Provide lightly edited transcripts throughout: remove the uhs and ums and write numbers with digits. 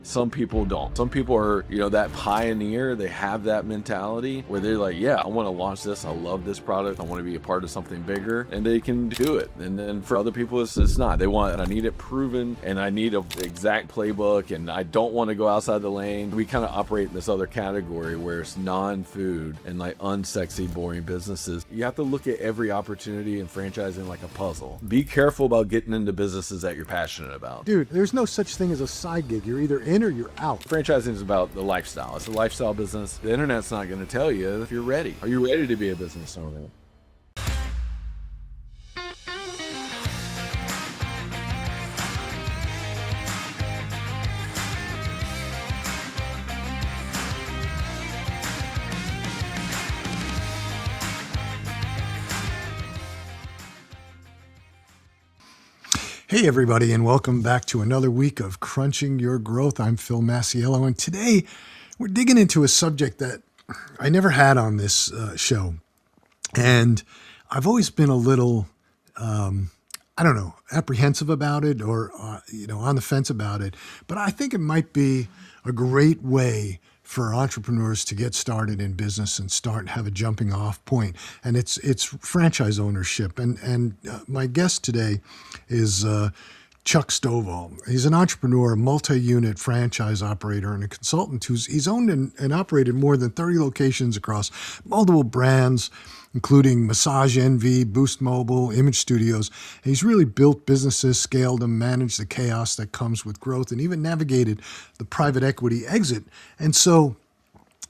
Some people don't. Some people are, that pioneer. They have that mentality where they're like, yeah, I want to launch this. I love this product. I want to be a part of something bigger, and they can do it. And then for other people, it's not. They want, I need it proven, and I need an exact playbook, and I don't want to go outside the lane. We kind of operate in this other category where it's non-food and like unsexy, boring businesses. You have to look at every opportunity in franchising like a puzzle. Be careful about getting into businesses that you're passionate about. Dude, there's no such thing as a side gig. You're either in or you're out. Franchising is about the lifestyle. It's a lifestyle business. The internet's not going to tell you if you're ready. Are you ready to be a business owner? Hey, everybody, and welcome back to another week of Crunching Your Growth. I'm Phil Masiello, and today we're digging into a subject that I never had on this show. And I've always been a little, apprehensive about it or, on the fence about it. But I think it might be a great way for entrepreneurs to get started in business and have a jumping off point. And it's franchise ownership. And my guest today is Chuck Stovall. He's an entrepreneur, a multi-unit franchise operator, and a consultant he's owned and operated more than 30 locations across multiple brands, including Massage Envy, Boost Mobile, Image Studios. And he's really built businesses, scaled them, managed the chaos that comes with growth, and even navigated the private equity exit. And so,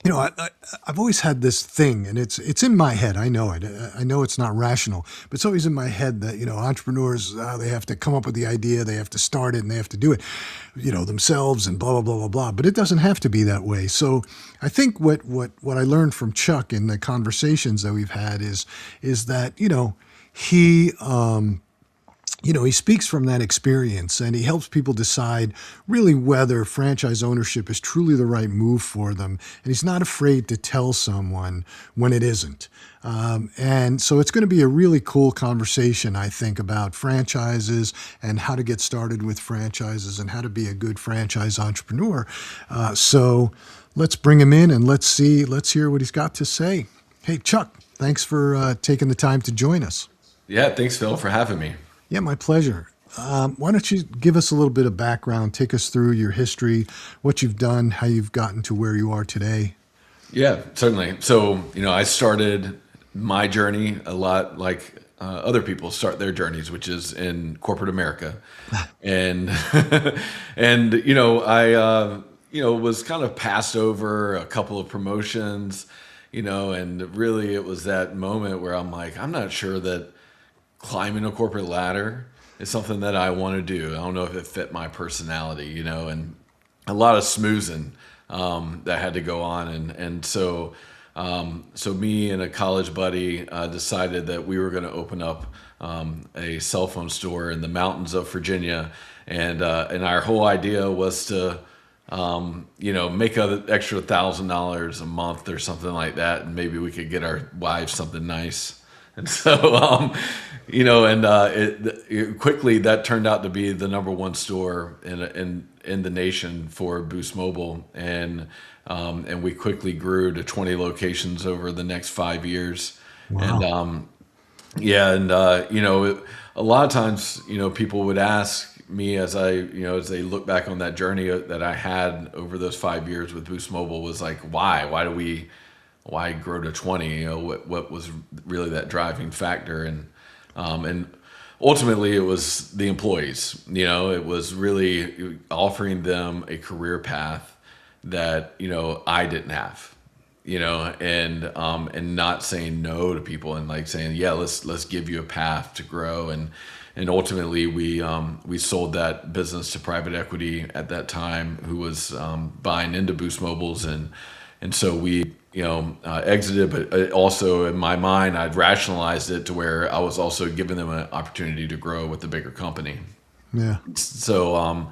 I've always had this thing, and it's in my head. I know it. I know it's not rational, but it's always in my head that, entrepreneurs, they have to come up with the idea, they have to start it, and they have to do it, themselves and blah, blah, blah, blah, blah. But it doesn't have to be that way. So I think what I learned from Chuck in the conversations that we've had is that, he speaks from that experience, and he helps people decide really whether franchise ownership is truly the right move for them. And he's not afraid to tell someone when it isn't. And so it's going to be a really cool conversation, I think, about franchises and how to get started with franchises and how to be a good franchise entrepreneur. So let's bring him in and let's hear what he's got to say. Hey, Chuck, thanks for taking the time to join us. Yeah, thanks, Phil, for having me. Yeah, my pleasure. Why don't you give us a little bit of background, take us through your history, what you've done, how you've gotten to where you are today? Yeah, certainly. So, I started my journey a lot like other people start their journeys, which is in corporate America. and, I, was kind of passed over a couple of promotions, and really it was that moment where I'm like, I'm not sure that climbing a corporate ladder is something that I want to do. I don't know if it fit my personality, and a lot of smoozing that had to go on. And so me and a college buddy decided that we were going to open up a cell phone store in the mountains of Virginia. And our whole idea was to, make an extra $1,000 a month or something like that. And maybe we could get our wives something nice. And so, it quickly that turned out to be the number one store in the nation for Boost Mobile, and we quickly grew to 20 locations over the next 5 years. Wow. And a lot of times, people would ask me as as they look back on that journey that I had over those 5 years with Boost Mobile was like, why grow to 20? What was really that driving factor? And ultimately it was the employees. It was really offering them a career path that I didn't have. And not saying no to people and like saying, yeah, let's give you a path to grow. And ultimately we sold that business to private equity at that time, who was buying into Boost Mobiles, and so we exited, but also in my mind, I'd rationalized it to where I was also giving them an opportunity to grow with the bigger company. Yeah. So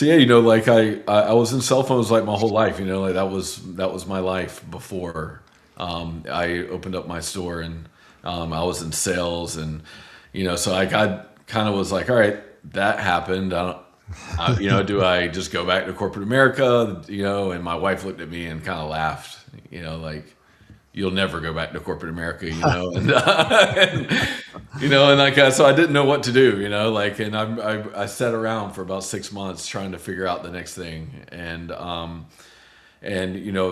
yeah, like I was in cell phones like my whole life, like that was my life before I opened up my store, and I was in sales, and so I kind of was like, all right, that happened. Do I just go back to corporate America? And my wife looked at me and kind of laughed, like, you'll never go back to corporate America, and like, so I didn't know what to do, like, and I sat around for about 6 months trying to figure out the next thing. And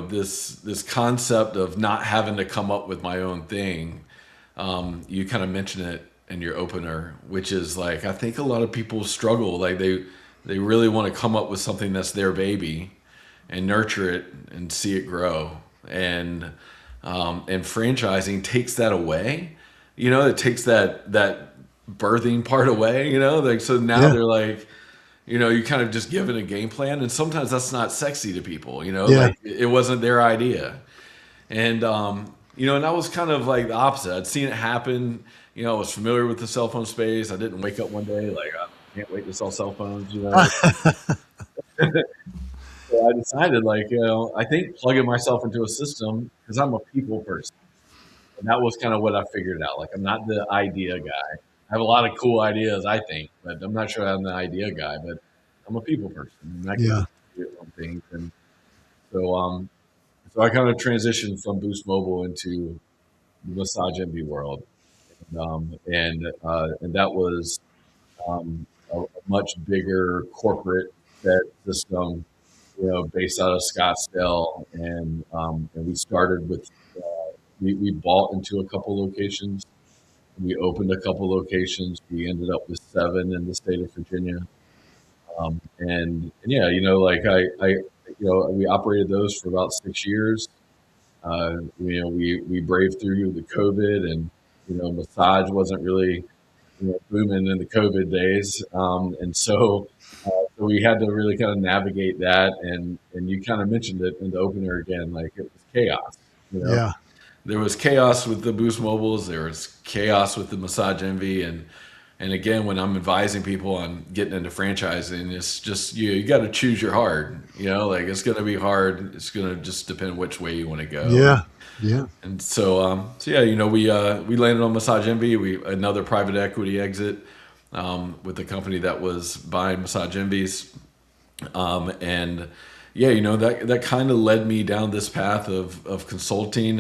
this concept of not having to come up with my own thing, you kind of mentioned it in your opener, which is like, I think a lot of people struggle, like they really want to come up with something that's their baby and nurture it and see it grow. And franchising takes that away. It takes that birthing part away. Like, so now Yeah, they're like, you kind of just give it a game plan, and sometimes that's not sexy to people. yeah, Like, it wasn't their idea. And I was kind of like the opposite. I'd seen it happen. I was familiar with the cell phone space. I didn't wake up one day like, I can't wait to sell cell phones. So I decided, like, I think plugging myself into a system, because I'm a people person. And that was kind of what I figured out. Like, I'm not the idea guy. I have a lot of cool ideas, I think, but I'm not sure I'm the idea guy. But I'm a people person, and I can yeah, execute on things. And so I kind of transitioned from Boost Mobile into the massage envy world, and that was a much bigger corporate Fed system, based out of Scottsdale, and we started with we bought into a couple locations. We opened a couple locations. We ended up with 7 in the state of Virginia, and yeah, like we operated those for about 6 years. We braved through the COVID, and massage wasn't really booming in the COVID days, and so we had to really kind of navigate that. And you kind of mentioned it in the opener again, like, it was chaos. You know, yeah. there was chaos with the Boost Mobiles. There was chaos with the Massage Envy, and again, when I'm advising people on getting into franchising, it's just you got to choose your hard. Like, it's going to be hard. It's going to just depend which way you want to go. Yeah, yeah, And so yeah, we landed on Massage Envy. We Another private equity exit, with a company that was buying Massage Envies, and yeah, that kind of led me down this path of consulting,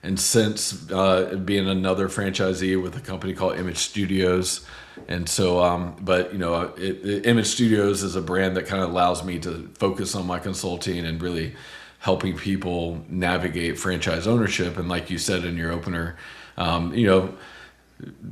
and since being another franchisee with a company called Image Studios. And so, but Image Studios is a brand that kind of allows me to focus on my consulting and really helping people navigate franchise ownership. And like you said in your opener,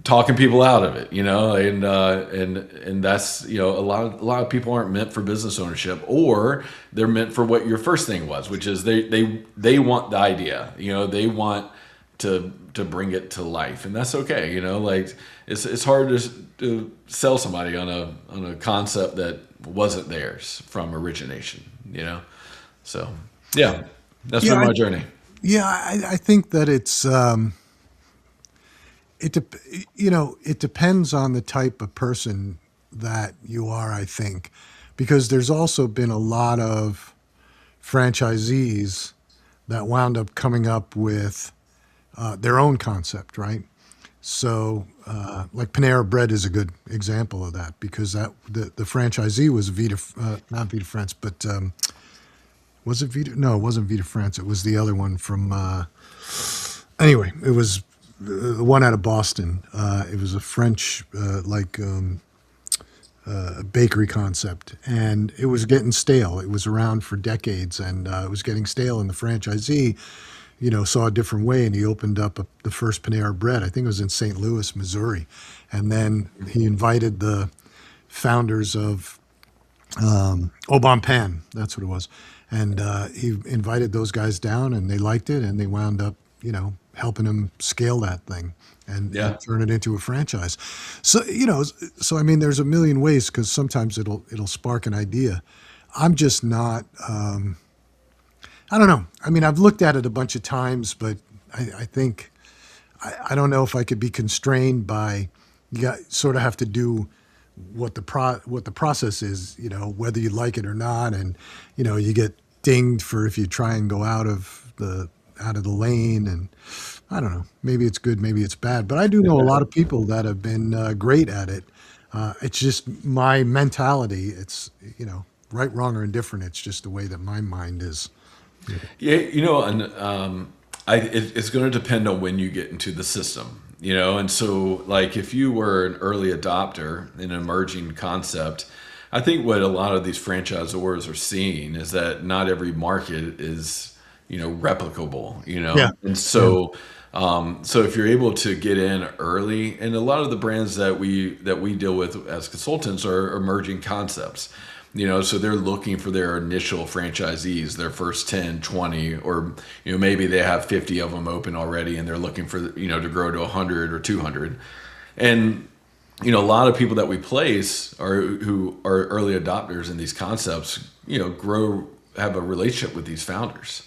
talking people out of it, and that's, a lot of people aren't meant for business ownership, or they're meant for what your first thing was, which is they want the idea, they want to bring it to life, and that's okay, like, it's hard to sell somebody on a concept that wasn't theirs from origination, so yeah, that's yeah. been my journey. Yeah, I think that it depends on the type of person that you are, I think, because there's also been a lot of franchisees that wound up coming up with their own concept, right? So, like Panera Bread is a good example of that, because the franchisee was not Vita France, but was it Vita? No, it wasn't Vita France. It was the other one from. Anyway, it was the one out of Boston. It was a French bakery concept, and it was getting stale. It was around for decades, and it was getting stale. And the franchisee, saw a different way, and he opened up the first Panera Bread. I think it was in St. Louis, Missouri, and then he invited the founders of Obon Pan. That's what it was, and he invited those guys down, and they liked it, and they wound up, helping him scale that thing and Yeah. turn it into a franchise. So, so I mean, there's a million ways, because sometimes it'll spark an idea. I'm just not. I don't know. I mean, I've looked at it a bunch of times, but I think I don't know if I could be constrained by. Sort of have to do what the process is, whether you like it or not, and you get dinged for if you try and go out of the lane, and I don't know. Maybe it's good, maybe it's bad, but I do know a lot of people that have been great at it. It's just my mentality. It's, right, wrong, or indifferent. It's just the way that my mind is. Yeah, and it's going to depend on when you get into the system, and so like if you were an early adopter in an emerging concept, I think what a lot of these franchisors are seeing is that not every market is, replicable, Yeah. and Yeah. so if you're able to get in early, and a lot of the brands that we deal with as consultants are emerging concepts, so they're looking for their initial franchisees, their first 10, 20, or, maybe they have 50 of them open already and they're looking for, to grow to 100 or 200. And, a lot of people that we place who are early adopters in these concepts, have a relationship with these founders,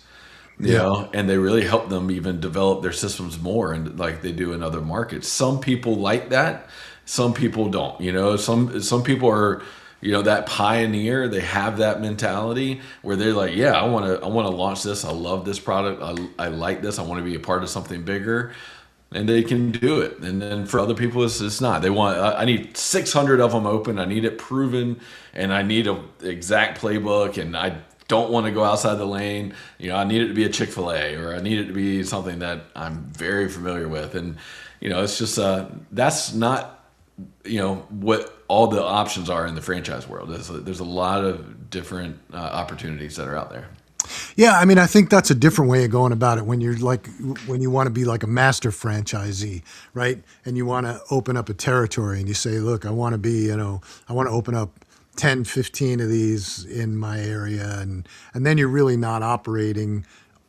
Yeah. and they really help them even develop their systems more and like they do in other markets. Some people like that, some people don't. Some people are, that pioneer. They have that mentality where they're like, yeah, I want to launch this. I love this product. I like this. I want to be a part of something bigger, and they can do it. And then for other people, it's not. They want. I need 600 of them open. I need it proven, and I need a exact playbook, and I don't want to go outside the lane. I need it to be a Chick-fil-A, or I need it to be something that I'm very familiar with. And, it's just, that's not, what all the options are in the franchise world. There's a lot of different opportunities that are out there. Yeah, I mean, I think that's a different way of going about it when when you want to be like a master franchisee, right? And you want to open up a territory and you say, look, I want to be, I want to open up 10, 15 of these in my area. And then you're really not operating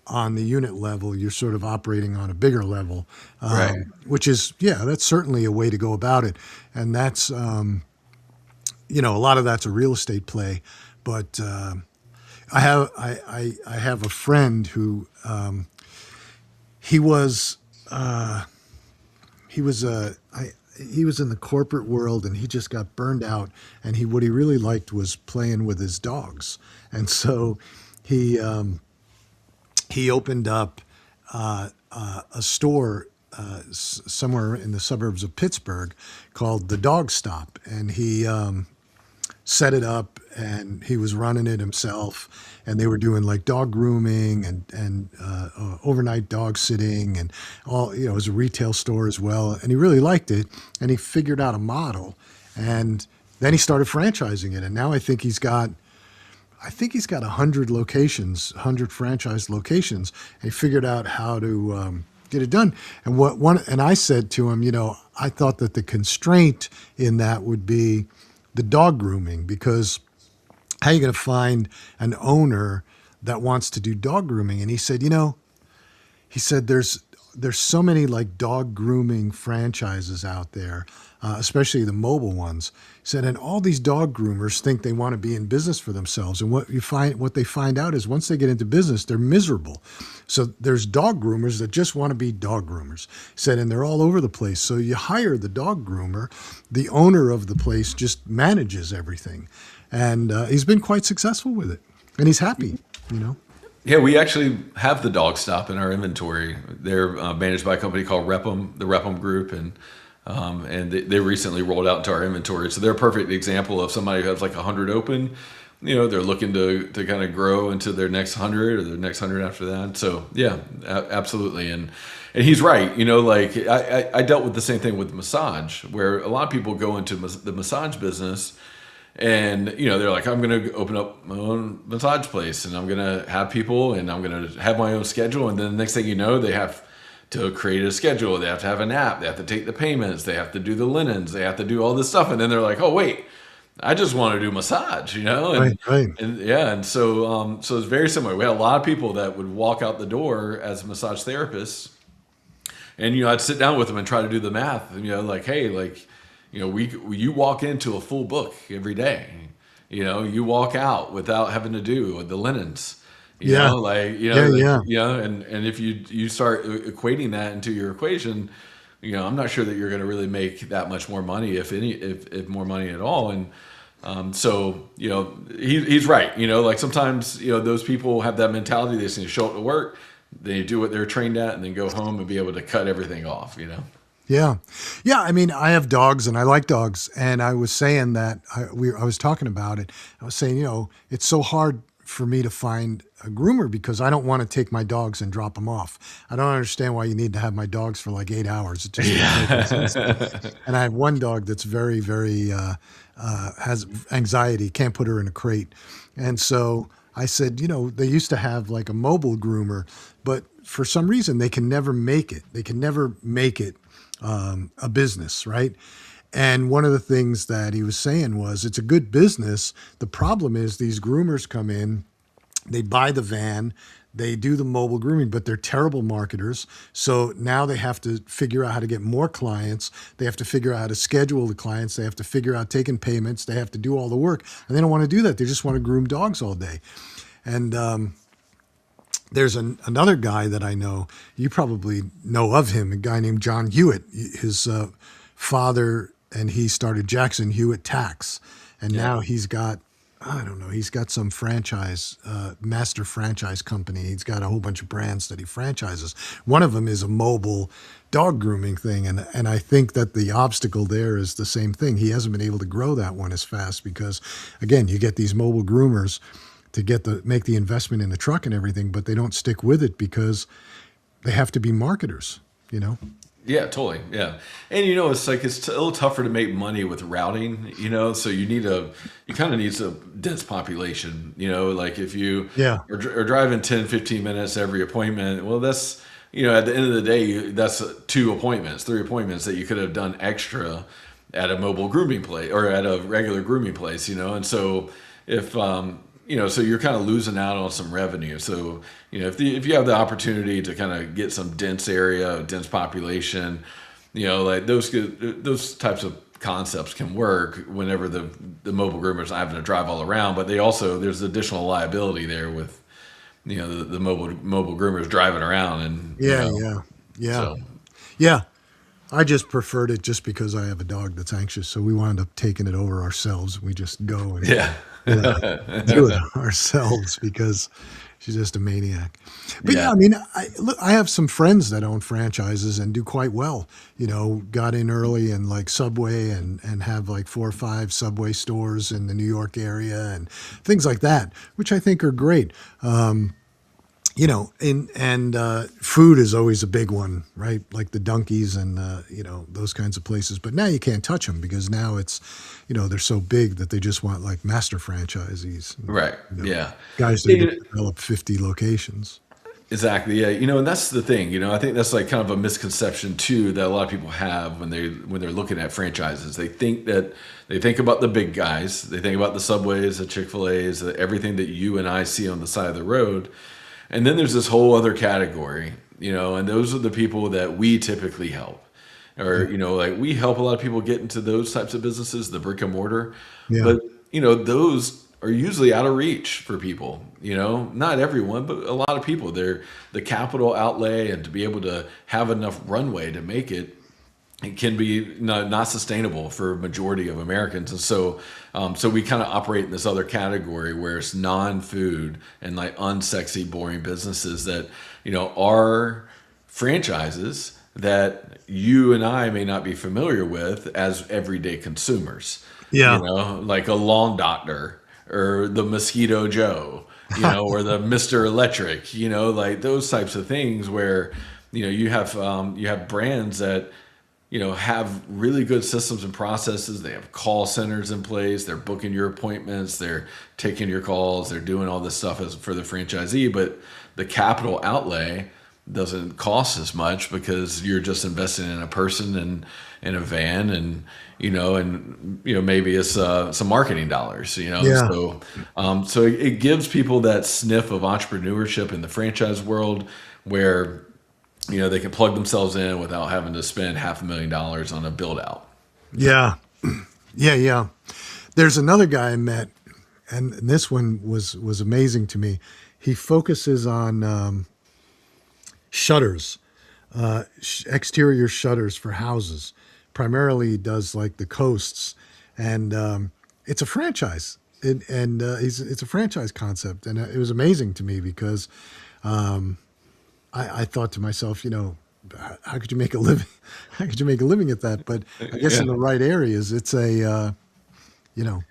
on the unit level. You're sort of operating on a bigger level, Right. which is, yeah, that's certainly a way to go about it. And that's, a lot of that's a real estate play, but, I have a friend who he was he was he was in the corporate world and he just got burned out, and what he really liked was playing with his dogs, and so he he opened up a store somewhere in the suburbs of Pittsburgh called the Dog Stop, and he set it up and he was running it himself, and they were doing like dog grooming and overnight dog sitting and all, it was a retail store as well, and he really liked it, and he figured out a model, and then he started franchising it, and now I think he's got 100 locations, 100 franchise locations, and he figured out how to get it done. And I said to him, I thought that the constraint in that would be the dog grooming, because how are you going to find an owner that wants to do dog grooming? And he said, there's so many like dog grooming franchises out there, especially the mobile ones. He said, and all these dog groomers think they want to be in business for themselves. And what they find out is once they get into business, they're miserable. So there's dog groomers that just want to be dog groomers. He said, and they're all over the place. So you hire the dog groomer, the owner of the place just manages everything. And he's been quite successful with it. And he's happy. Yeah, we actually have the Dog Stop in our inventory. They're managed by a company called the Repham Group, and they recently rolled out into our inventory. So they're a perfect example of somebody who has like 100 open. They're looking to kind of grow into their next 100 or their next 100 after that. So yeah, absolutely. And he's right. Like I dealt with the same thing with massage, where a lot of people go into the massage business. And they're like, I'm going to open up my own massage place, and I'm going to have people, and I'm going to have my own schedule. And then the next thing you know, they have to create a schedule. They have to have an app. They have to take the payments. They have to do the linens. They have to do all this stuff. And then they're like, oh wait, I just want to do massage, And, Right. and yeah, and so it's very similar. We had a lot of people that would walk out the door as massage therapists, and I'd sit down with them and try to do the math. And like, hey, like. You walk into a full book every day. You walk out without having to do the linens. Yeah. Yeah. And if you start equating that into your equation, I'm not sure that you're going to really make that much more money, if more money at all. And so he's right. Like sometimes those people have that mentality. They just need to show up to work, they do what they're trained at, and then go home and be able to cut everything off. Yeah. Yeah. I mean, I have dogs and I like dogs. And I was saying that I was talking about it. I was saying, it's so hard for me to find a groomer because I don't want to take my dogs and drop them off. I don't understand why you need to have my dogs for like 8 hours. It just doesn't make any sense to me. Yeah. And I have one dog that's very, very, has anxiety, can't put her in a crate. And so I said, they used to have like a mobile groomer, but for some reason they can never make it. They can never make it a business, right? And one of the things that he was saying was it's a good business. The problem is these groomers come in, they buy the van, they do the mobile grooming, but they're terrible marketers. So now they have to figure out how to get more clients. They have to figure out how to schedule the clients. They have to figure out taking payments. They have to do all the work. And they don't want to do that. They just want to groom dogs all day. And there's another guy that I know. You probably know of him, a guy named John Hewitt. His father and he started Jackson Hewitt Tax. And Yeah. now he's got, I don't know, he's got some franchise, master franchise company. He's got a whole bunch of brands that he franchises. One of them is a mobile dog grooming thing. And I think that the obstacle there is the same thing. He hasn't been able to grow that one as fast because, again, you get these mobile groomers to make the investment in the truck and everything, but they don't stick with it because they have to be marketers, you know? Yeah, totally. Yeah. And it's like it's a little tougher to make money with routing, so you kind of need a dense population, like if you Yeah. are driving 10, 15 minutes every appointment, well, that's, at the end of the day, that's 2 appointments, 3 appointments that you could have done extra at a mobile grooming place or at a regular grooming place, and so if, so you're kind of losing out on some revenue. So, if you have the opportunity to kind of get some dense area, dense population, like those types of concepts can work whenever the mobile groomers are having to drive all around. But there's additional liability there with, the mobile groomers driving around and, Yeah, yeah, yeah, so. yeah. I just preferred it just because I have a dog that's anxious. So we wound up taking it over ourselves. We just go and Yeah. uh, do it ourselves because she's just a maniac. But yeah, Yeah. I mean, I have some friends that own franchises and do quite well. Got in early and like Subway and have like 4 or 5 Subway stores in the New York area and things like that, which I think are great. And food is always a big one, right? Like the Dunkies and those kinds of places. But now you can't touch them because now it's, they're so big that they just want like master franchisees, Right. you know, Yeah. guys that are going to develop 50 locations. Exactly. Yeah. And that's the thing. I think that's like kind of a misconception too that a lot of people have when they're looking at franchises. They think about the big guys. They think about the Subways, the Chick-fil-A's, everything that you and I see on the side of the road. And then there's this whole other category, and those are the people that we typically help. Or, like we help a lot of people get into those types of businesses, the brick and mortar. Yeah. But, those are usually out of reach for people, not everyone, but a lot of people. They're the capital outlay and to be able to have enough runway to make it can be not sustainable for a majority of Americans. And so we kind of operate in this other category where it's non-food and like unsexy, boring businesses that, are franchises that you and I may not be familiar with as everyday consumers, Yeah. like a lawn doctor or the Mosquito Joe, or the Mr. Electric, like those types of things where, you have brands that, have really good systems and processes. They have call centers in place. They're booking your appointments. They're taking your calls. They're doing all this stuff for the franchisee. But the capital outlay doesn't cost as much because you're just investing in a person and in a van and maybe it's some marketing dollars. Yeah. So it gives people that sniff of entrepreneurship in the franchise world where they can plug themselves in without having to spend $500,000 on a build out. Yeah. Yeah. Yeah. There's another guy I met, and this one was amazing to me. He focuses on shutters, exterior shutters for houses. Primarily, he does like the coasts, and it's a franchise. And it's a franchise concept, and it was amazing to me because I thought to myself, how could you make a living? How could you make a living at that? But I guess Yeah. in the right areas, it's you know,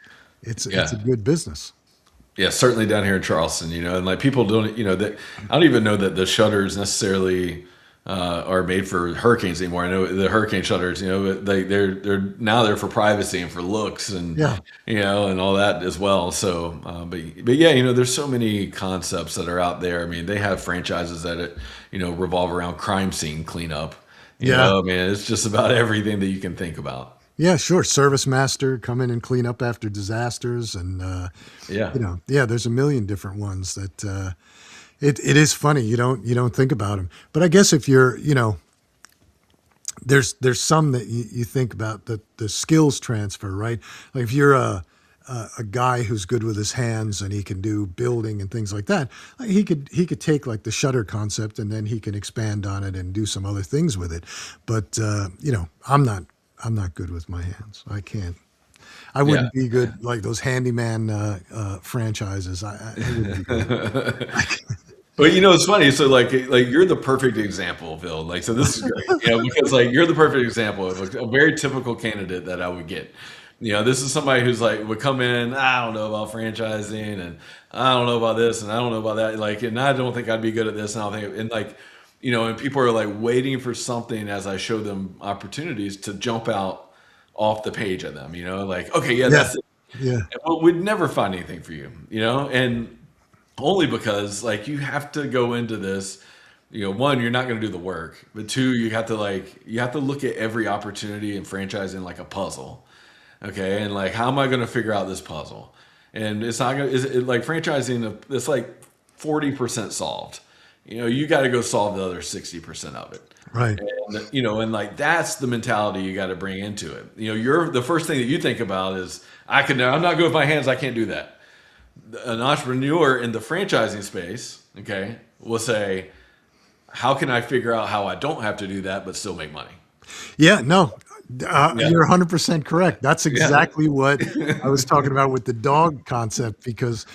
it's a Yeah. good business. Yeah, certainly down here in Charleston, and like people don't, that I don't even know that the shutters necessarily are made for hurricanes anymore. I know the hurricane shutters, but they're for privacy and for looks and Yeah, and all that as well. So, but yeah, there's so many concepts that are out there. I mean, they have franchises that revolve around crime scene cleanup. yeah, I mean, it's just about everything that you can think about. yeah. Sure, service master come in and clean up after disasters, and Yeah, yeah. There's a million different ones that it is funny. You don't think about them, but I guess if you're there's some that you think about the skills transfer, right? Like if you're a guy who's good with his hands and he can do building and things like that, like he could take like the shutter concept and then he can expand on it and do some other things with it. But I'm not good with my hands. I can't. I yeah. wouldn't be good like those handyman franchises. I wouldn't be good. But it's funny. So like you're the perfect example, Phil. Like, so this is great, because like you're the perfect example of a very typical candidate that I would get. This is somebody who's like would come in. I don't know about franchising, and I don't know about this, and I don't know about that. Like, and I don't think I'd be good at this, and I don't think, and like, and people are like waiting for something as I show them opportunities to jump out off the page at them. Like, okay, yeah, Yeah, that's it. yeah, Well, we'd never find anything for you, and only because like you have to go into this, one, you're not going to do the work, but two, you have to look at every opportunity in franchising like a puzzle. Okay, and like how am I going to figure out this puzzle? And it's not going to, is it like franchising, it's like 40% solved. You got to go solve the other 60% of it. right. And like that's the mentality you got to bring into it. You're the first thing that you think about is I'm not good with my hands, I can't do that. An entrepreneur in the franchising space, okay, will say, how can I figure out how I don't have to do that but still make money? Yeah, no, Yeah. you're 100% correct. That's Yeah. exactly what I was talking about with the dog concept because,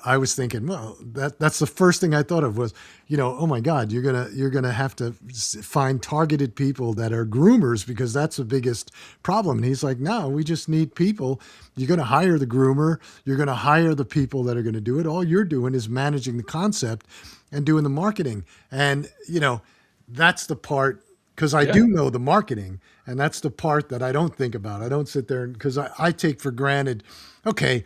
I was thinking, well, that's the first thing I thought of was, oh my God, you're gonna have to find targeted people that are groomers because that's the biggest problem. And he's like, no, we just need people. You're gonna hire the groomer. You're gonna hire the people that are gonna do it. All you're doing is managing the concept and doing the marketing. And that's the part because I Yeah. do know the marketing, and that's the part that I don't think about. I don't sit there because I take for granted, okay,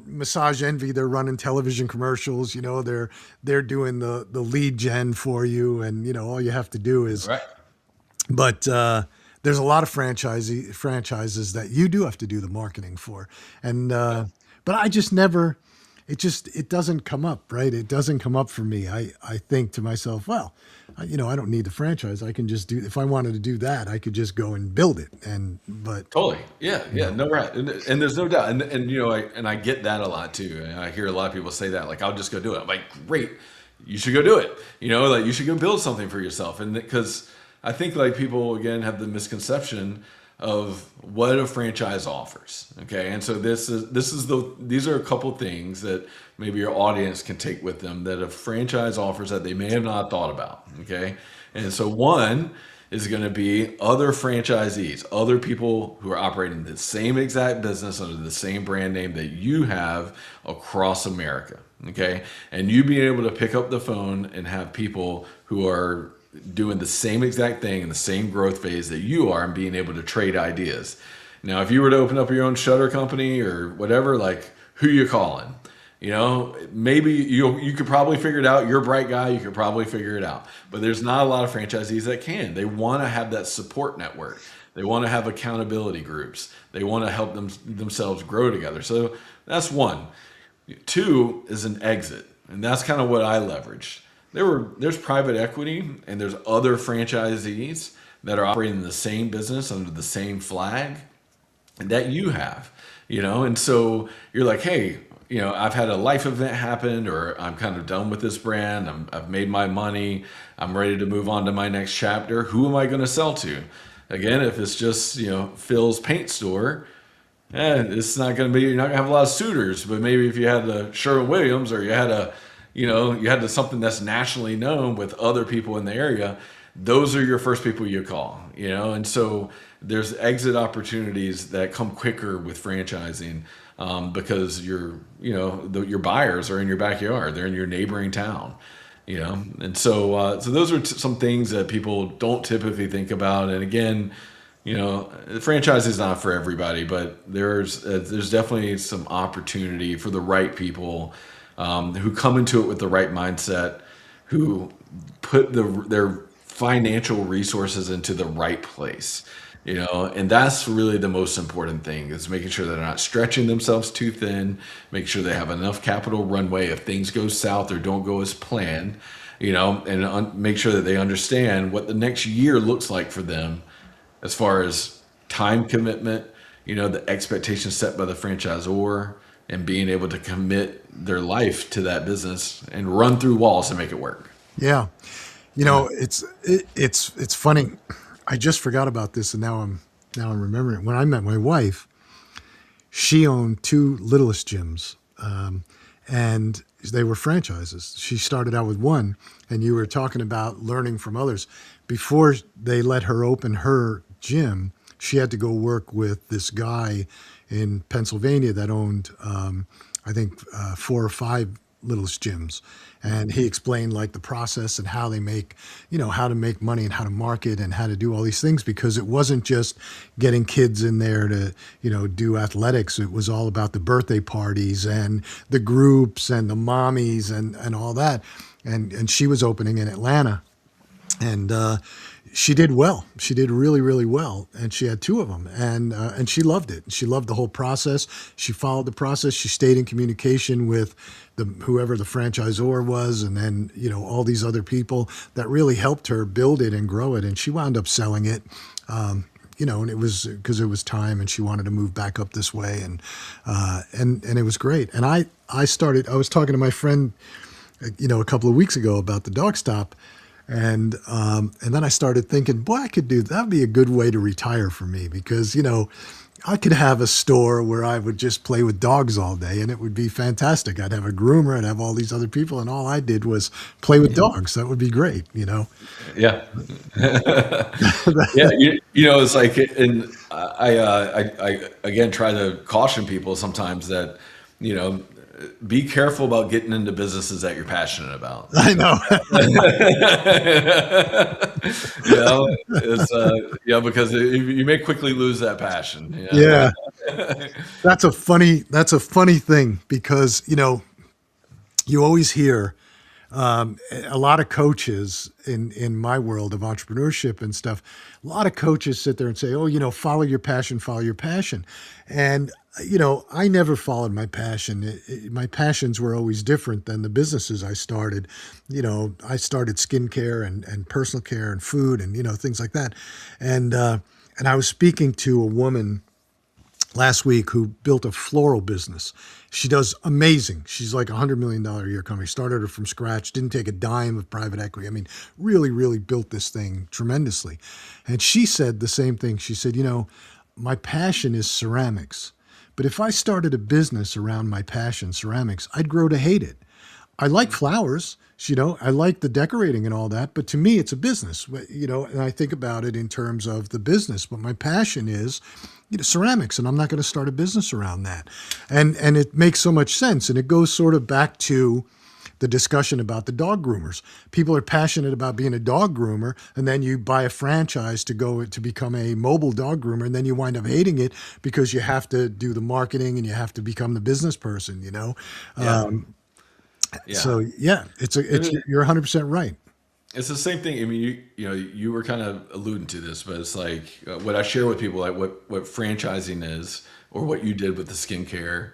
Massage Envy, they're running television commercials, they're doing the lead gen for you, and all you have to do is, Right. but there's a lot of franchises that you do have to do the marketing for, and but I just never. It doesn't come up, right? It doesn't come up for me. I think to myself, well, I don't need the franchise. I can just do, if I wanted to do that, I could just go and build it. But, Totally. Yeah. you Yeah. know, No, right. And there's no doubt. And I get that a lot too. And I hear a lot of people say that, like, I'll just go do it. I'm like, great. You should go do it. Like you should go build something for yourself. And because I think like people again have the misconception of what a franchise offers. Okay. And so these are a couple things that maybe your audience can take with them that a franchise offers that they may have not thought about. Okay. And so one is going to be other franchisees, other people who are operating the same exact business under the same brand name that you have across America. Okay. And you being able to pick up the phone and have people who are doing the same exact thing in the same growth phase that you are and being able to trade ideas. Now, if you were to open up your own shutter company or whatever, like who you calling? Maybe you could probably figure it out. You're a bright guy. You could probably figure it out. But there's not a lot of franchisees that can. They want to have that support network. They want to have accountability groups. They want to help themselves grow together. So that's one. Two is an exit. And that's kind of what I leveraged. There's private equity and there's other franchisees that are operating in the same business under the same flag that you have, and so you're like, hey, I've had a life event happen, or I'm kind of done with this brand. I've made my money. I'm ready to move on to my next chapter. Who am I going to sell to? Again, if it's just, Phil's paint store, it's not going to be, you're not going to have a lot of suitors, but maybe if you had a Sherwin-Williams or you had something that's nationally known with other people in the area, those are your first people you call, you know? And so there's exit opportunities that come quicker with franchising, because your buyers are in your backyard, they're in your neighboring town, you know? And so those are some things that people don't typically think about. And again, the franchise is not for everybody, but there's definitely some opportunity for the right people, who come into it with the right mindset, who put their financial resources into the right place. And that's really the most important thing, is making sure they're not stretching themselves too thin, make sure they have enough capital runway if things go south or don't go as planned, and make sure that they understand what the next year looks like for them as far as time commitment, the expectations set by the franchisor, and being able to commit their life to that business and run through walls to make it work. Yeah. Yeah. It's funny. I just forgot about this, and now I'm remembering it. When I met my wife, she owned two Littlest gyms, and they were franchises. She started out with one, and you were talking about learning from others. Before they let her open her gym, she had to go work with this guy in Pennsylvania that owned, I think, 4 or 5 Littlest gyms. And he explained like the process and how they make, how to make money and how to market and how to do all these things, because it wasn't just getting kids in there to, do athletics. It was all about the birthday parties and the groups and the mommies and all that. And she was opening in Atlanta. And she did well. She did really, really well, and she had 2 of them, and she loved it. She loved the whole process. She followed the process. She stayed in communication with whoever the franchisor was, and then all these other people that really helped her build it and grow it. And she wound up selling it. And it was because it was time, and she wanted to move back up this way, and it was great. And I was talking to my friend, a couple of weeks ago about the dog stop. And then I started thinking, boy, I could do that. Would be a good way to retire for me, because, I could have a store where I would just play with dogs all day, and it would be fantastic. I'd have a groomer, I'd have all these other people, and all I did was play with dogs. That would be great, Yeah. Yeah. It's like, and I again try to caution people sometimes that, be careful about getting into businesses that you're passionate about. I know. It's because you may quickly lose that passion. Yeah. That's a funny thing, because, you always hear a lot of coaches in my world of entrepreneurship and stuff. A lot of coaches sit there and say, "Oh, follow your passion, follow your passion." And I never followed my passion. My passions were always different than the businesses I started. I started skincare and personal care and food and things like that. And I was speaking to a woman last week who built a floral business. She does amazing. She's like $100 million a year company. Started her from scratch, didn't take a dime of private equity. I mean, really, really built this thing tremendously. And she said the same thing. She said, my passion is ceramics. But if I started a business around my passion, ceramics, I'd grow to hate it. I like flowers, I like the decorating and all that, but to me, it's a business, and I think about it in terms of the business, but my passion is, ceramics, and I'm not going to start a business around that. And it makes so much sense. And it goes sort of back to the discussion about the dog groomers. People are passionate about being a dog groomer, and then you buy a franchise to become a mobile dog groomer, and then you wind up hating it because you have to do the marketing and you have to become the business person, Yeah. So yeah, you're 100% right. It's the same thing. I mean, you were kind of alluding to this, but it's like what I share with people, like what franchising is, or what you did with the skincare.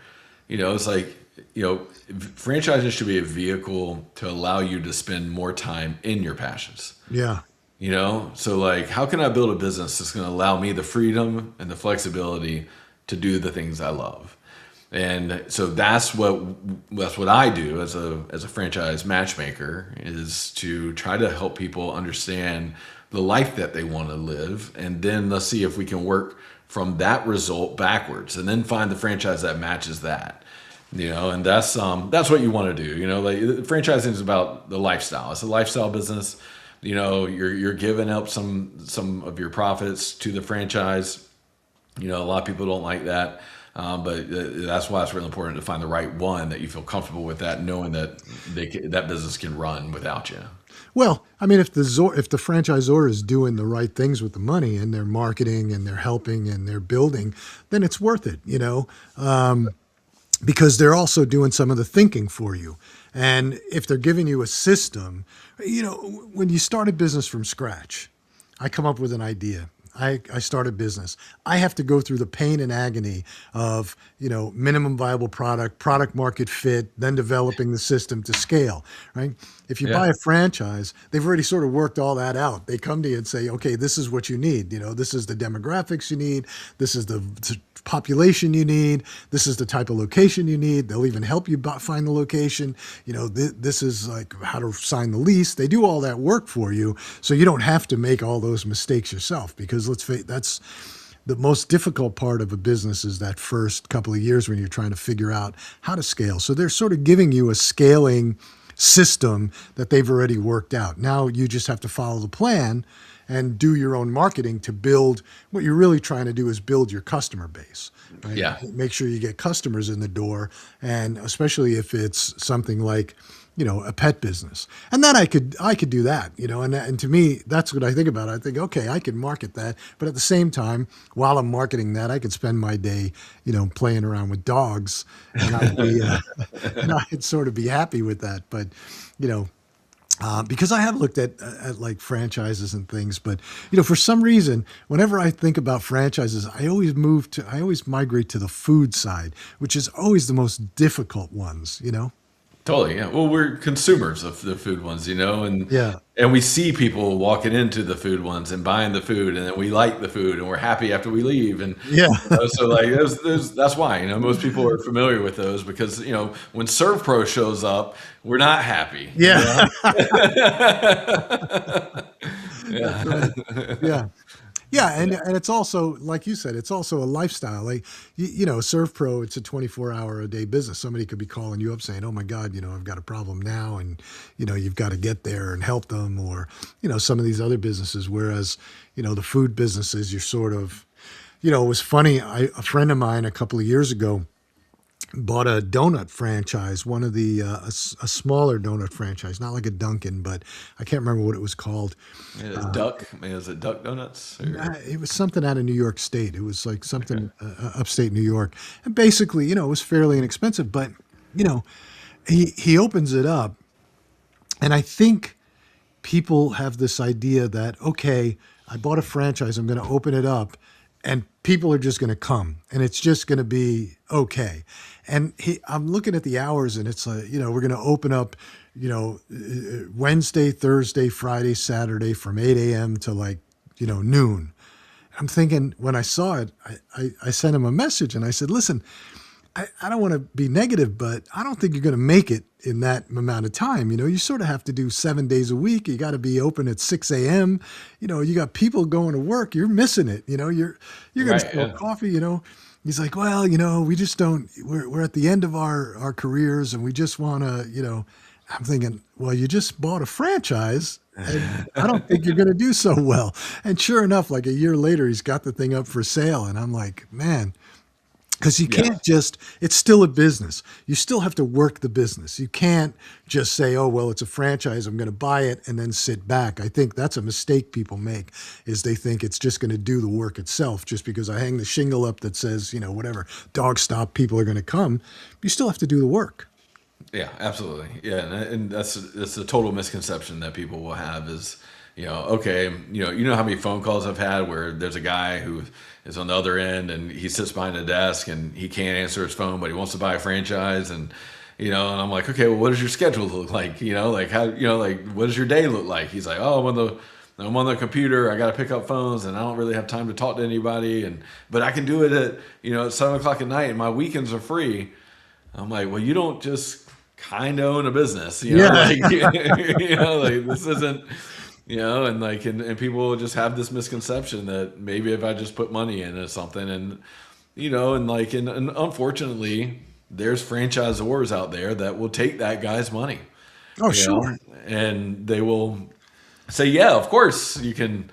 It's like, franchising should be a vehicle to allow you to spend more time in your passions. Yeah. So like, how can I build a business that's going to allow me the freedom and the flexibility to do the things I love? And so that's what I do as a franchise matchmaker, is to try to help people understand the life that they want to live, and then let's see if we can work from that result backwards, and then find the franchise that matches that. And that's what you want to do. Like, franchising is about the lifestyle. It's a lifestyle business. you're giving up some of your profits to the franchise. A lot of people don't like that. But that's why it's really important to find the right one that you feel comfortable with, that knowing that that business can run without you. Well, I mean, if the franchisor is doing the right things with the money and they're marketing and they're helping and they're building, then it's worth it, because they're also doing some of the thinking for you. And if they're giving you a system, when you start a business from scratch, I come up with an idea. I start a business. I have to go through the pain and agony of, minimum viable product market fit, then developing the system to scale, right? If you buy Yeah. a franchise, they've already sort of worked all that out. They come to you and say, okay, this is what you need. This is the demographics you need. This is the population you need. This is the type of location you need. They'll even help you find the location. This is like how to sign the lease. They do all that work for you, so you don't have to make all those mistakes yourself. Because let's face, that's the most difficult part of a business, is that first couple of years when you're trying to figure out how to scale. So they're sort of giving you a scaling system that they've already worked out. Now you just have to follow the plan and do your own marketing to build. What you're really trying to do is build your customer base, right? Yeah. Make sure you get customers in the door, and especially if it's something like, a pet business. And then I could do that, and to me, that's what I think about. I think, okay, I can market that, but at the same time, while I'm marketing that, I could spend my day, playing around with dogs, and and I'd sort of be happy with that. But, because I have looked at like franchises and things, but for some reason, whenever I think about franchises, I always migrate to the food side, which is always the most difficult ones. Totally, yeah. Well, we're consumers of the food ones, Yeah, and we see people walking into the food ones and buying the food, and then we like the food, and we're happy after we leave, and yeah, so like that's why most people are familiar with those, because when Serve Pro shows up, we're not happy. yeah. That's Yeah. right. Yeah. Yeah, and it's also, like you said, it's also a lifestyle. Like Serve Pro, it's a 24-hour a day business. Somebody could be calling you up saying, "Oh my God, I've got a problem now," and you've got to get there and help them, or some of these other businesses. Whereas the food businesses, you're sort of, it was funny. A friend of mine a couple of years ago bought a donut franchise, one of the a smaller donut franchise, not like a Dunkin', but I can't remember what it was called. Duck, is it Duck Donuts? Or? It was something out of New York State. It was like something upstate New York, and basically, it was fairly inexpensive. But he opens it up, and I think people have this idea that, okay, I bought a franchise, I'm going to open it up, and people are just going to come, and it's just going to be okay. And I'm looking at the hours, and it's like, we're going to open up, Wednesday, Thursday, Friday, Saturday from 8 a.m. to like, noon. I'm thinking, when I saw it, I sent him a message and I said, listen, I don't want to be negative, but I don't think you're going to make it in that amount of time. You sort of have to do 7 days a week. You got to be open at 6 a.m. You got people going to work. You're missing it. You're going to Right. sell Yeah. coffee. He's like, well, we just don't. We're at the end of our careers, and we just want to. I'm thinking, well, you just bought a franchise, and I don't think you're going to do so well. And sure enough, like a year later, he's got the thing up for sale, and I'm like, man. Because you Yeah. can't it's still a business. You still have to work the business. You can't just say, oh, well, it's a franchise, I'm going to buy it, and then sit back. I think that's a mistake people make, is they think it's just going to do the work itself. Just because I hang the shingle up that says, whatever, dog stop, people are going to come. You still have to do the work. Yeah, absolutely. Yeah, and that's a total misconception that people will have is, okay, how many phone calls I've had where there's a guy who is on the other end and he sits behind a desk and he can't answer his phone, but he wants to buy a franchise, and and I'm like, okay, well, what does your schedule look like? Like how, like what does your day look like? He's like, oh, I'm on the computer. I got to pick up phones, and I don't really have time to talk to anybody. But I can do it at at 7 o'clock at night, and my weekends are free. I'm like, well, you don't just kind of own a business, Yeah. like like this isn't, and like and people just have this misconception that maybe if I just put money into something, and and like and unfortunately, there's franchisors out there that will take that guy's money, Oh, sure. and they will say, yeah, of course you can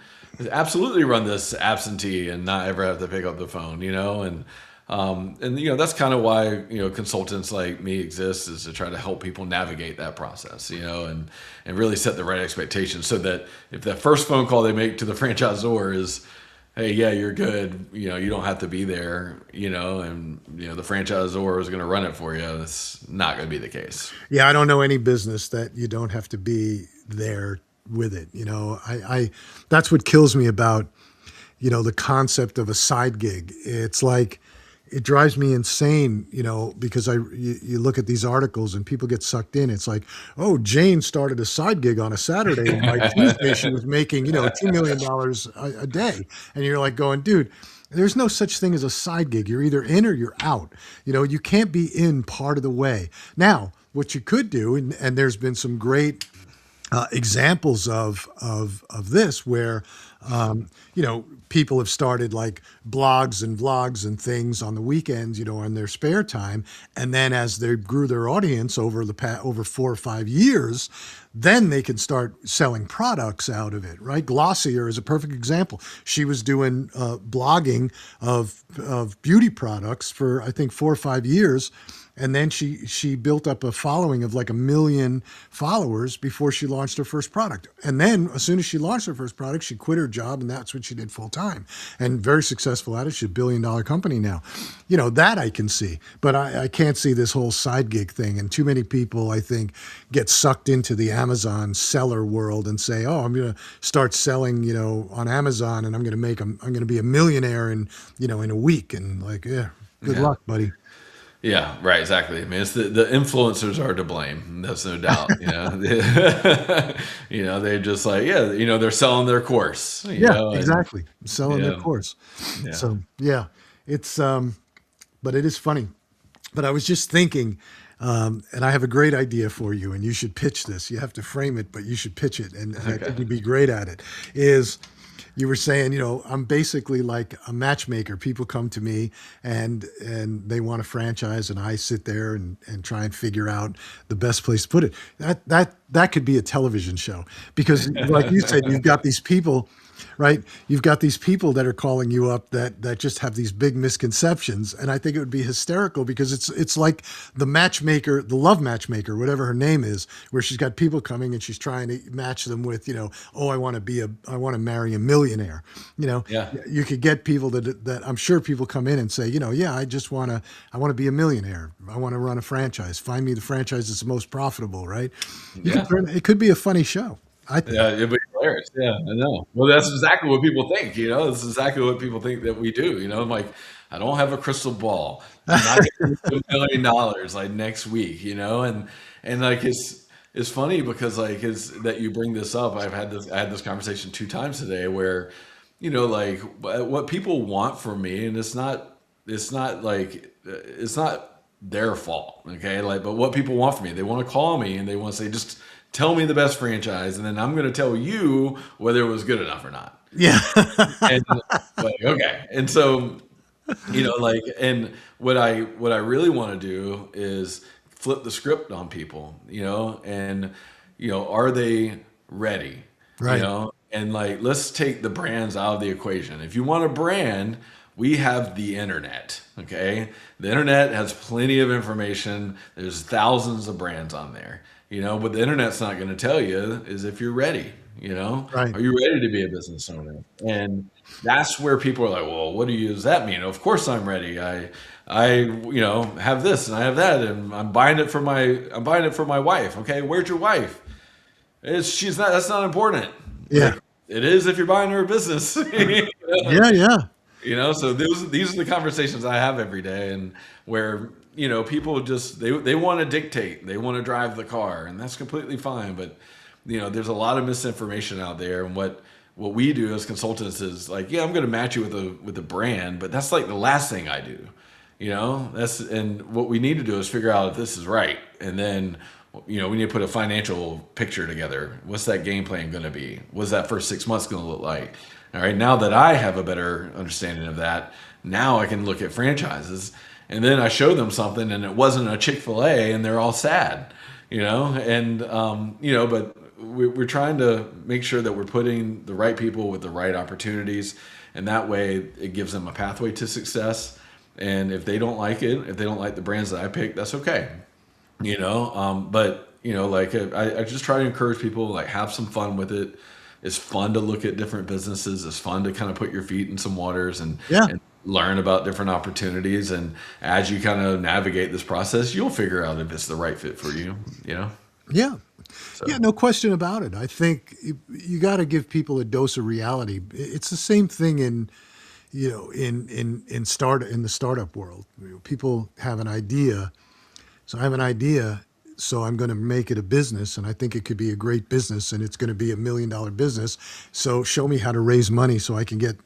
absolutely run this absentee and not ever have to pick up the phone, and that's kind of why consultants like me exist, is to try to help people navigate that process, and really set the right expectations so that if that first phone call they make to the franchisor is, hey, yeah, you're good, you don't have to be there, and the franchisor is going to run it for you. That's not going to be the case. Yeah, I don't know any business that you don't have to be there with it. I that's what kills me about, the concept of a side gig. It's like, it drives me insane, because you look at these articles and people get sucked in. It's like, oh, Jane started a side gig on a Saturday, and by Tuesday she was making, $2 million a day. And you're like going, dude, there's no such thing as a side gig. You're either in or you're out. You can't be in part of the way. Now, what you could do, and there's been some great examples of this where people have started like blogs and vlogs and things on the weekends, in their spare time, and then as they grew their audience over over 4 or 5 years, then they can start selling products out of it, right? Glossier is a perfect example. She was doing blogging of beauty products for, I think, 4 or 5 years. And then she built up a following of like 1 million followers before she launched her first product. And then as soon as she launched her first product, she quit her job, and that's what she did full time. And very successful at it. She's a $1 billion company now. That I can see. But I can't see this whole side gig thing. And too many people, I think, get sucked into the Amazon seller world and say, oh, I'm going to start selling, on Amazon, and I'm going to be a millionaire in a week. And like, yeah, good luck, buddy. Yeah, right, exactly. I mean, it's the influencers are to blame. That's no doubt. They just like, yeah, they're selling their course. Yeah, exactly. Selling their Yeah, course. yeah. So yeah, it's but it is funny. But I was just thinking, and I have a great idea for you, and you should pitch this. You have to frame it, but you should pitch it, and I Okay. think you'd be great at it. Is you were saying, I'm basically like a matchmaker. People come to me and they want a franchise, and I sit there and try and figure out the best place to put it. That could be a television show, because like you said, you've got these people, right? You've got these people that are calling you up that just have these big misconceptions. And I think it would be hysterical, because it's like the matchmaker, the love matchmaker, whatever her name is, where she's got people coming and she's trying to match them with, oh, I want to marry a millionaire. Yeah. You could get people that I'm sure people come in and say, yeah, I want to be a millionaire. I want to run a franchise. Find me the franchise that's the most profitable, right? Yeah. It could be a funny show, I think. Yeah, it'd be hilarious. Yeah, I know. Well, that's exactly what people think. That's exactly what people think that we do. I'm like, I don't have a crystal ball. I'm not going to $1 million like next week. And like it's funny because like is that you bring this up. I had this conversation 2 times today where, like what people want from me, and it's not their fault. Okay, like, but what people want from me, they want to call me and they want to say, just tell me the best franchise, and then I'm going to tell you whether it was good enough or not. Yeah. And like, okay. And so, like, and what I really want to do is flip the script on people, and, are they ready? Right. And like, let's take the brands out of the equation. If you want a brand, we have the internet. Okay. The internet has plenty of information. There's thousands of brands on there. What the internet's not going to tell you is if you're ready. Right. Are you ready to be a business owner? And that's where people are like, well, what does that mean? Of course I'm ready. I have this and I have that, and I'm buying it for my wife. Okay, where's your wife? That's not important. Yeah. Like, it is if you're buying her a business. Yeah. Yeah. So these are the conversations I have every day, and where people just they want to dictate, they want to drive the car, and that's completely fine. But there's a lot of misinformation out there, and what we do as consultants is like, yeah, I'm going to match you with a brand, but that's like the last thing I do. And what we need to do is figure out if this is right, and then we need to put a financial picture together. What's that game plan going to be? What's that first 6 months going to look like? All right, now that I have a better understanding of that, now I can look at franchises, and then I show them something, and it wasn't a Chick-fil-A, and they're all sad, but we're trying to make sure that we're putting the right people with the right opportunities, and that way it gives them a pathway to success. And if they don't like it, if they don't like the brands that I pick, that's okay. But like I just try to encourage people, like, have some fun with it. It's fun to look at different businesses. It's fun to kind of put your feet in some waters Yeah. and learn about different opportunities. And as you kind of navigate this process, you'll figure out if it's the right fit for you. Yeah. Yeah, So, no question about it. I think you got to give people a dose of reality. It's the same thing in, in the startup world. People have an idea. So I have an idea, so I'm going to make it a business, and I think it could be a great business, and it's going to be $1 million business. So show me how to raise money so I can get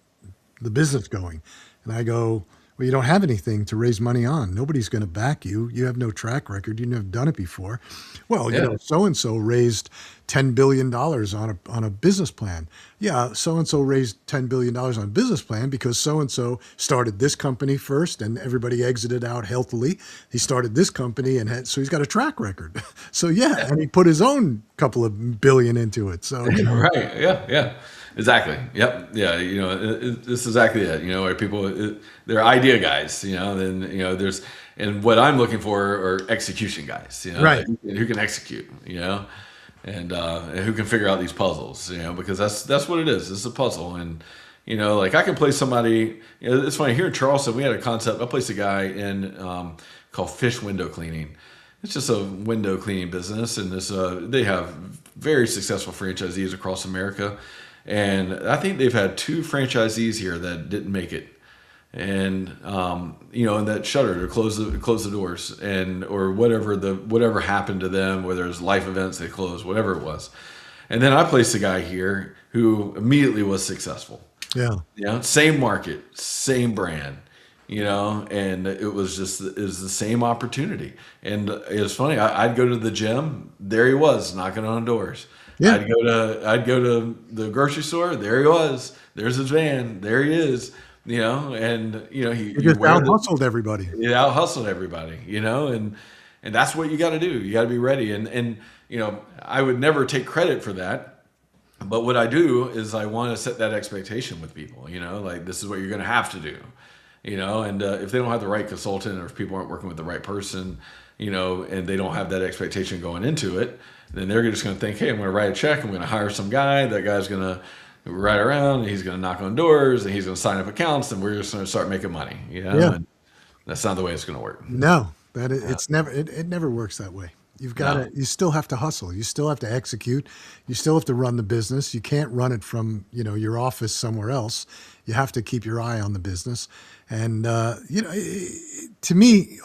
the business going. And I go, well, you don't have anything to raise money on. Nobody's going to back you. You have no track record. You've never done it before. Well, yeah. so and so raised $10 billion on a business plan. Yeah, so and so raised $10 billion on a business plan because so and so started this company first, and everybody exited out healthily. He started this company, so he's got a track record. So yeah, and he put his own couple of billion into it. So Right. Yeah. Yeah. Exactly. Yep. Yeah. This is exactly it. Where they're idea guys. Then and what I'm looking for are execution guys. right. Who can execute. And who can figure out these puzzles. Because that's what it is. It's a puzzle. And like I can place somebody. It's funny here in Charleston. We had a concept. I placed a guy in called Fish Window Cleaning. It's just a window cleaning business, and they have very successful franchisees across America. And I think they've had two franchisees here that didn't make it, and and that shuttered or closed the doors, and or whatever happened to them, whether it was life events they closed, whatever it was. And then I placed a guy here who immediately was successful. Yeah. Same market, same brand. And it was the same opportunity. And it was funny. I'd go to the gym. There he was knocking on doors. Yeah. I'd go to the grocery store. There he was. There's his van. There he is. And He you just wear out hustled everybody. out hustled everybody. And that's what you got to do. You got to be ready. And I would never take credit for that. But what I do is I want to set that expectation with people. Like, this is what you're going to have to do. And if they don't have the right consultant, or if people aren't working with the right person, and they don't have that expectation going into it, then they're just going to think, hey, I'm going to write a check. I'm going to hire some guy. That guy's going to ride around. And he's going to knock on doors, and he's going to sign up accounts, and we're just going to start making money. Yeah. And that's not the way it's going to work. No, it never works that way. You still have to hustle. You still have to execute. You still have to run the business. You can't run it from, your office somewhere else. You have to keep your eye on the business. And, to me,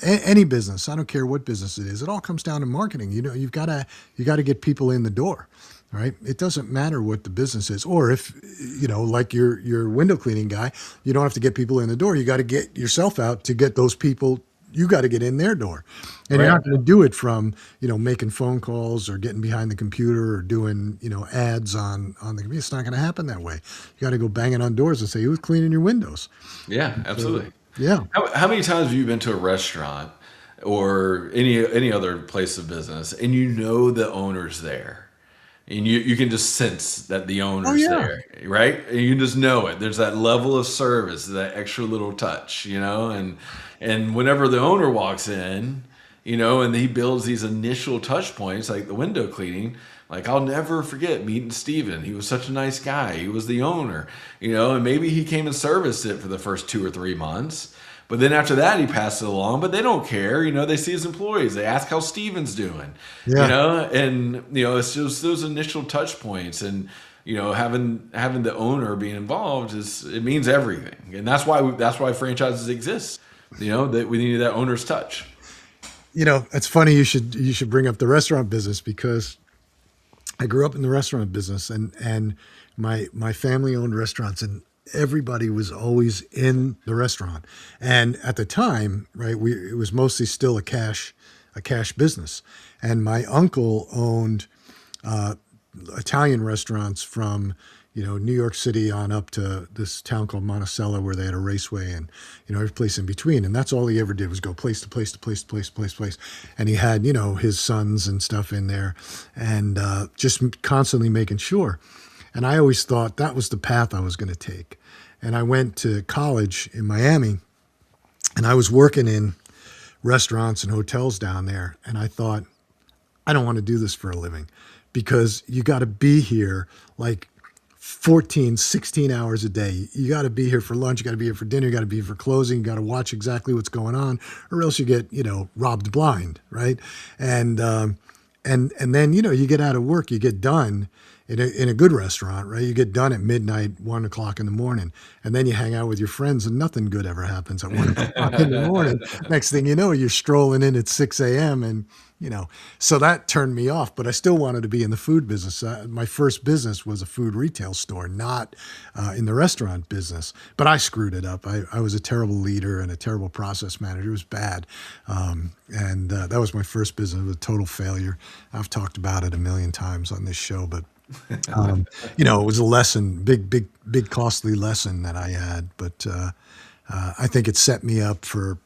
any business, I don't care what business it is, it all comes down to marketing. You've got to get people in the door, right? It doesn't matter what the business is, or if, like your window cleaning guy, you don't have to get people in the door. You got to get yourself out to get those people. You got to get in their door, and you're Right. not going to do it from, making phone calls or getting behind the computer or doing, ads on the computer. It's not going to happen that way. You got to go banging on doors and say, who's cleaning your windows? Yeah, absolutely. Yeah. How many times have you been to a restaurant or any other place of business, and the owner's there, and you can just sense that the Oh owner's yeah. there, right? And you just know it. There's that level of service, that extra little touch, and whenever the owner walks in, and he builds these initial touch points, like the window cleaning. Like, I'll never forget meeting Steven. He was such a nice guy. He was the owner, and maybe he came and serviced it for the first 2 or 3 months. But then after that, he passed it along. But they don't care. They see his employees. They ask how Steven's doing, Yeah. and, it's just those initial touch points. And, having the owner being involved it means everything. And that's why franchises exist, that we need that owner's touch. It's funny you should bring up the restaurant business, because I grew up in the restaurant business, and my family owned restaurants, and everybody was always in the restaurant. And at the time, right, it was mostly still a cash business. And my uncle owned Italian restaurants from, New York City on up to this town called Monticello where they had a raceway and, every place in between. And that's all he ever did was go place to place to place to place to place to place. And he had, his sons and stuff in there and just constantly making sure. And I always thought that was the path I was going to take. And I went to college in Miami and I was working in restaurants and hotels down there. And I thought, I don't want to do this for a living because you got to be here like 14, 16 hours a day. You got to be here for lunch. You got to be here for dinner. You got to be here for closing. You got to watch exactly what's going on or else you get, robbed blind. Right. And then, you get out of work, you get done in a good restaurant, right? You get done at midnight, 1 o'clock in the morning, and then you hang out with your friends and nothing good ever happens at 1 o'clock in the morning. Next thing you know, you're strolling in at 6 a.m. and, so that turned me off, but I still wanted to be in the food business. My first business was a food retail store, not in the restaurant business, but I screwed it up. I was a terrible leader and a terrible process manager. It was bad. And that was my first business. It was a total failure. I've talked about it a million times on this show, but it was a lesson, big, costly lesson that I had. But I think it set me up for,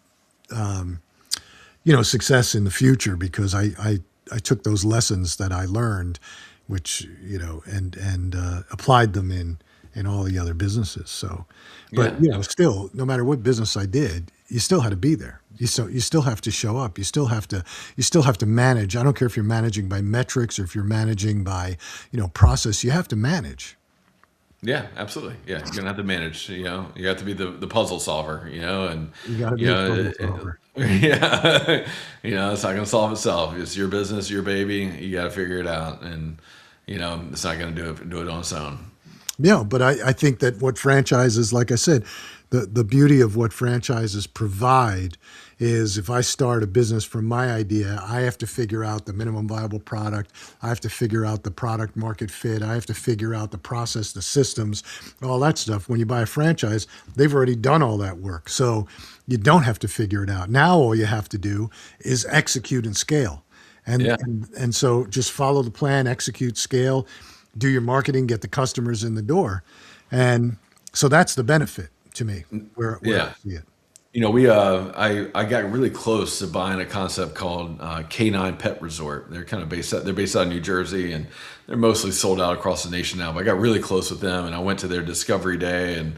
success in the future because I took those lessons that I learned, which, and applied them in all the other businesses. So, but, still, no matter what business I did, you still had to be there. You still have to show up. You still have to manage. I don't care if you're managing by metrics or if you're managing by, process, you have to manage. Yeah, absolutely. Yeah, you're gonna have to manage. You have to be the puzzle solver. And You got to you be a know, problem solver. yeah, it's not gonna solve itself. It's your business, your baby. You got to figure it out, and it's not gonna do it on its own. Yeah, but I think that what franchises, like I said, the beauty of what franchises provide is if I start a business from my idea, I have to figure out the minimum viable product. I have to figure out the product market fit. I have to figure out the process, the systems, all that stuff. When you buy a franchise, they've already done all that work. So you don't have to figure it out. Now all you have to do is execute and scale. And, Yeah, and so just follow the plan, execute, scale, do your marketing, get the customers in the door. And so that's the benefit to me where I yeah. see it. I got really close to buying a concept called K9 Pet Resort. They're based out of New Jersey, and they're mostly sold out across the nation now. But I got really close with them, and I went to their discovery day, and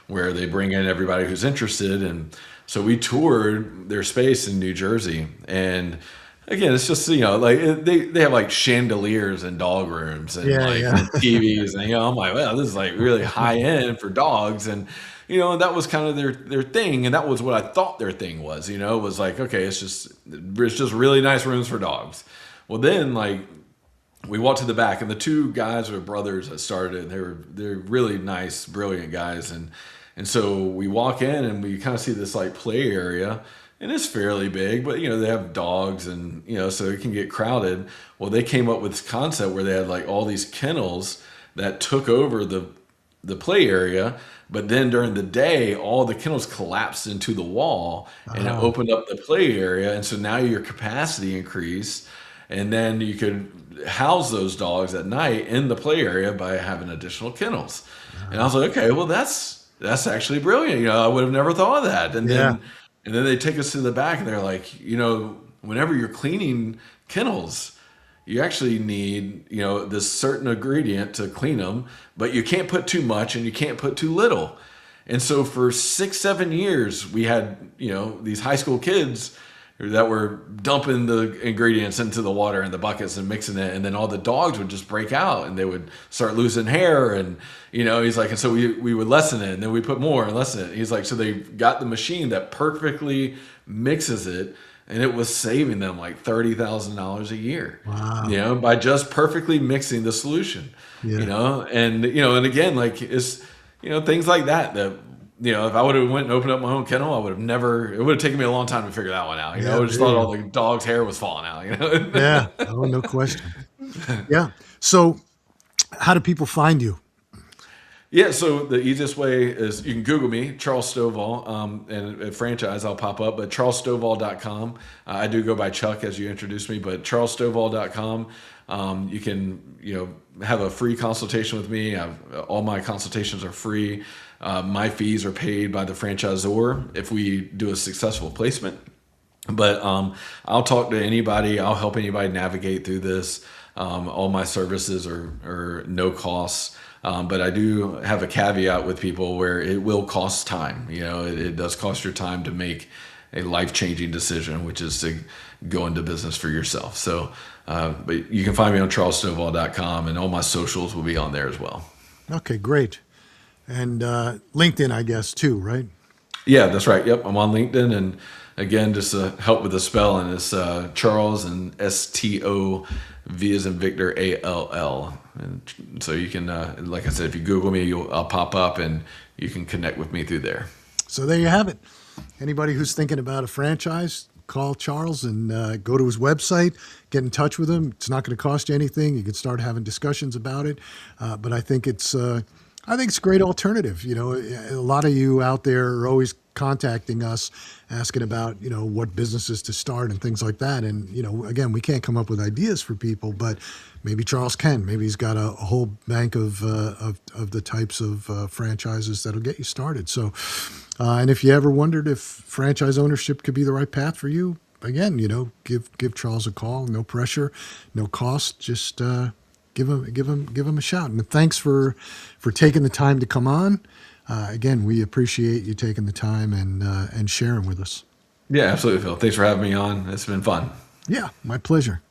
where they bring in everybody who's interested, and so we toured their space in New Jersey, and again, it's just like they have like chandeliers and dog rooms and Yeah, like yeah. TVs, and I'm like, wow, this is like really high end for dogs, and that was kind of their thing, and that was what I thought their thing was. It was like, okay, it's just really nice rooms for dogs. Well, then like we walked to the back, and the two guys were brothers that started it. They're really nice, brilliant guys, and so we walk in and we kind of see this like play area, and it's fairly big, but they have dogs, and so it can get crowded. Well, they came up with this concept where they had like all these kennels that took over the play area, but then during the day, all the kennels collapsed into the wall, and it Oh, opened up the play area, and so now your capacity increased, and then you could house those dogs at night in the play area by having additional kennels. And I was like, okay, well that's actually brilliant. I would have never thought of that. And yeah. then they take us to the back, and they're like, whenever you're cleaning kennels, you actually need, this certain ingredient to clean them, but you can't put too much and you can't put too little. And so for 6, 7 years, we had, these high school kids that were dumping the ingredients into the water in the buckets and mixing it. And then all the dogs would just break out and they would start losing hair. And, he's like, and so we would lessen it, and then we put more and lessen it. He's like, so they got the machine that perfectly mixes it, and it was saving them like $30,000 a year, Wow. by just perfectly mixing the solution, Yeah. and again, like it's, things like that, if I would have went and opened up my own kennel, I would have never, it would have taken me a long time to figure that one out. Yeah, I just there thought you all go. the dog's hair was falling Yeah. out. Oh, no question. Yeah. So how do people find you? Yeah, so the easiest way is you can Google me, Charles Stovall, and at franchise I'll pop up, but charlesstovall.com. I do go by Chuck as you introduced me, but charlesstovall.com. You can, have a free consultation with me. All my consultations are free. My fees are paid by the franchisor if we do a successful placement. But I'll talk to anybody. I'll help anybody navigate through this. All my services are no cost. But I do have a caveat with people where it will cost time. It does cost your time to make a life-changing decision, which is to go into business for yourself. So, but you can find me on charlesstovall.com, and all my socials will be on there as well. Okay, great. And LinkedIn, I guess, too, right? Yeah, that's right. Yep, I'm on LinkedIn, and again, just to help with the spelling, it's Charles and Stov as in Victor ALL. And so you can, like I said, if you Google me, I'll pop up, and you can connect with me through there. So there you have it. Anybody who's thinking about a franchise, call Charles and go to his website, get in touch with him. It's not going to cost you anything. You can start having discussions about it. But I think it's a great alternative. A lot of you out there are always contacting us, asking about what businesses to start and things like that. And again, we can't come up with ideas for people, but maybe Charles can. Maybe he's got a whole bank of the types of franchises that'll get you started. So, and if you ever wondered if franchise ownership could be the right path for you, again, give Charles a call. No pressure, no cost. Just give him a shout. And thanks for taking the time to come on. Again, we appreciate you taking the time and sharing with us. Yeah, absolutely, Phil. Thanks for having me on. It's been fun. Yeah, my pleasure.